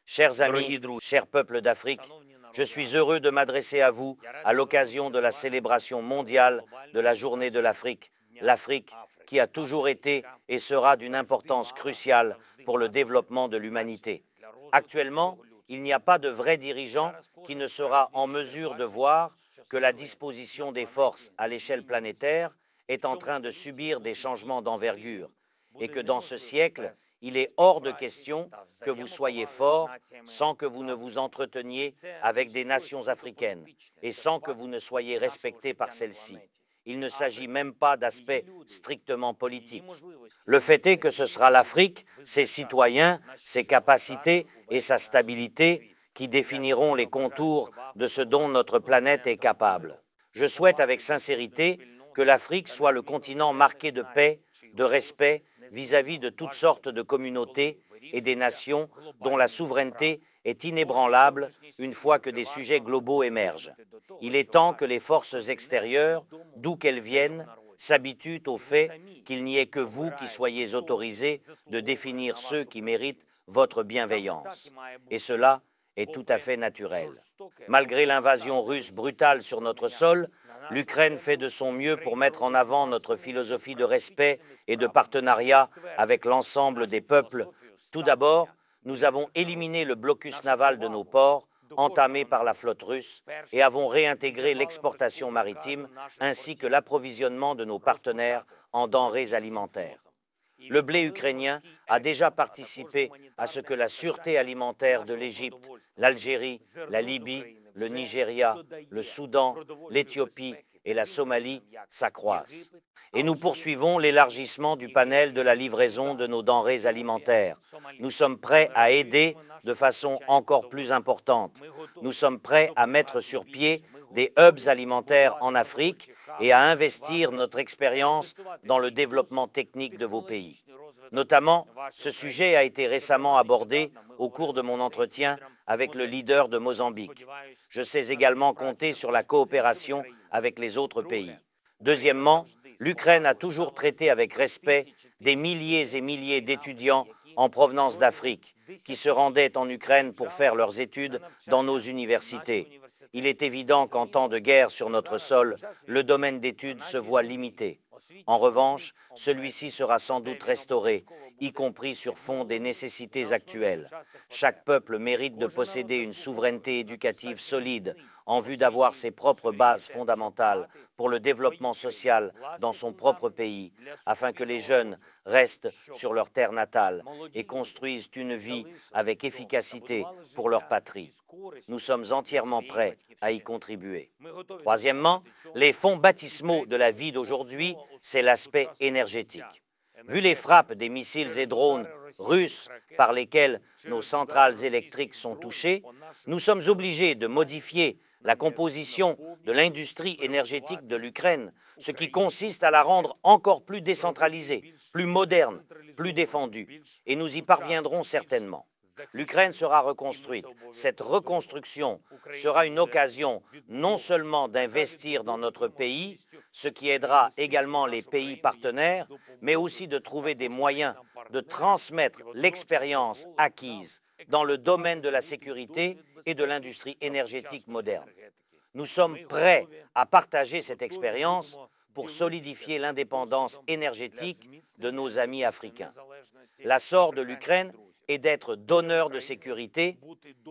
Chers amis, chers peuples d'Afrique, je suis heureux de m'adresser à vous à l'occasion de la célébration mondiale de la Journée de l'Afrique, l'Afrique qui a toujours été et sera d'une importance cruciale pour le développement de l'humanité. Actuellement, il n'y a pas de vrai dirigeant qui ne sera en mesure de voir que la disposition des forces à l'échelle planétaire est en train de subir des changements d'envergure et que dans ce siècle, il est hors de question que vous soyez forts sans que vous ne vous entreteniez avec des nations africaines et sans que vous ne soyez respectés par celles-ci. Il ne s'agit même pas d'aspects strictement politiques. Le fait est que ce sera l'Afrique, ses citoyens, ses capacités et sa stabilité qui définiront les contours de ce dont notre planète est capable. Je souhaite avec sincérité que l'Afrique soit le continent marqué de paix, de respect vis-à-vis de toutes sortes de communautés et des nations dont la souveraineté est inébranlable une fois que des sujets globaux émergent. Il est temps que les forces extérieures, d'où qu'elles viennent, s'habituent au fait qu'il n'y ait que vous qui soyez autorisés de définir ceux qui méritent votre bienveillance. Et cela est tout à fait naturel. Malgré l'invasion russe brutale sur notre sol, l'Ukraine fait de son mieux pour mettre en avant notre philosophie de respect et de partenariat avec l'ensemble des peuples. Tout d'abord, nous avons éliminé le blocus naval de nos ports, entamé par la flotte russe, et avons réintégré l'exportation maritime ainsi que l'approvisionnement de nos partenaires en denrées alimentaires. Le blé ukrainien a déjà participé à ce que la sûreté alimentaire de l'Égypte, l'Algérie, la Libye, le Nigeria, le Soudan, l'Éthiopie et la Somalie s'accroissent. Et nous poursuivons l'élargissement du panel de la livraison de nos denrées alimentaires. Nous sommes prêts à aider de façon encore plus importante. Nous sommes prêts à mettre sur pied des hubs alimentaires en Afrique et à investir notre expérience dans le développement technique de vos pays. Notamment, ce sujet a été récemment abordé au cours de mon entretien avec le leader de Mozambique. Je sais également compter sur la coopération avec les autres pays. Deuxièmement, l'Ukraine a toujours traité avec respect des milliers et milliers d'étudiants en provenance d'Afrique qui se rendaient en Ukraine pour faire leurs études dans nos universités. Il est évident qu'en temps de guerre sur notre sol, le domaine d'études se voit limité. En revanche, celui-ci sera sans doute restauré, y compris sur fond des nécessités actuelles. Chaque peuple mérite de posséder une souveraineté éducative solide en vue d'avoir ses propres bases fondamentales pour le développement social dans son propre pays, afin que les jeunes restent sur leur terre natale et construisent une vie avec efficacité pour leur patrie. Nous sommes entièrement prêts à y contribuer. Troisièmement, les fonds baptismaux de la vie d'aujourd'hui, c'est l'aspect énergétique. Vu les frappes des missiles et drones russes par lesquels nos centrales électriques sont touchées, nous sommes obligés de modifier la composition de l'industrie énergétique de l'Ukraine, ce qui consiste à la rendre encore plus décentralisée, plus moderne, plus défendue, et nous y parviendrons certainement. L'Ukraine sera reconstruite. Cette reconstruction sera une occasion non seulement d'investir dans notre pays, ce qui aidera également les pays partenaires, mais aussi de trouver des moyens de transmettre l'expérience acquise dans le domaine de la sécurité et de l'industrie énergétique moderne. Nous sommes prêts à partager cette expérience pour solidifier l'indépendance énergétique de nos amis africains. L'assort de l'Ukraine est d'être donneur de sécurité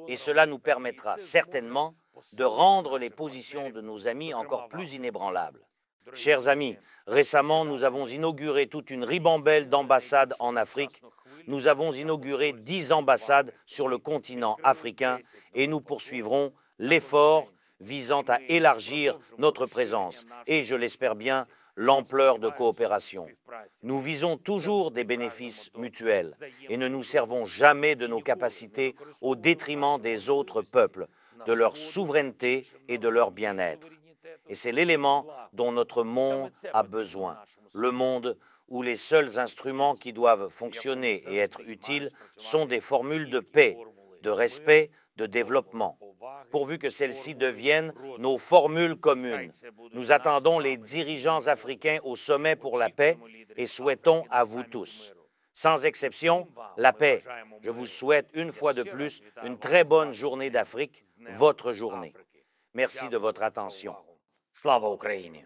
et cela nous permettra certainement de rendre les positions de nos amis encore plus inébranlables. Chers amis, récemment, nous avons inauguré toute une ribambelle d'ambassades en Afrique. Nous avons inauguré 10 ambassades sur le continent africain et nous poursuivrons l'effort visant à élargir notre présence et, je l'espère bien, l'ampleur de coopération. Nous visons toujours des bénéfices mutuels et ne nous servons jamais de nos capacités au détriment des autres peuples, de leur souveraineté et de leur bien-être. Et c'est l'élément dont notre monde a besoin, le monde où les seuls instruments qui doivent fonctionner et être utiles sont des formules de paix, de respect, de développement, pourvu que celles-ci deviennent nos formules communes. Nous attendons les dirigeants africains au sommet pour la paix et souhaitons à vous tous Sans exception, la paix. Je vous souhaite une fois de plus une très bonne journée d'Afrique, votre journée. Merci de votre attention. Слава Україні!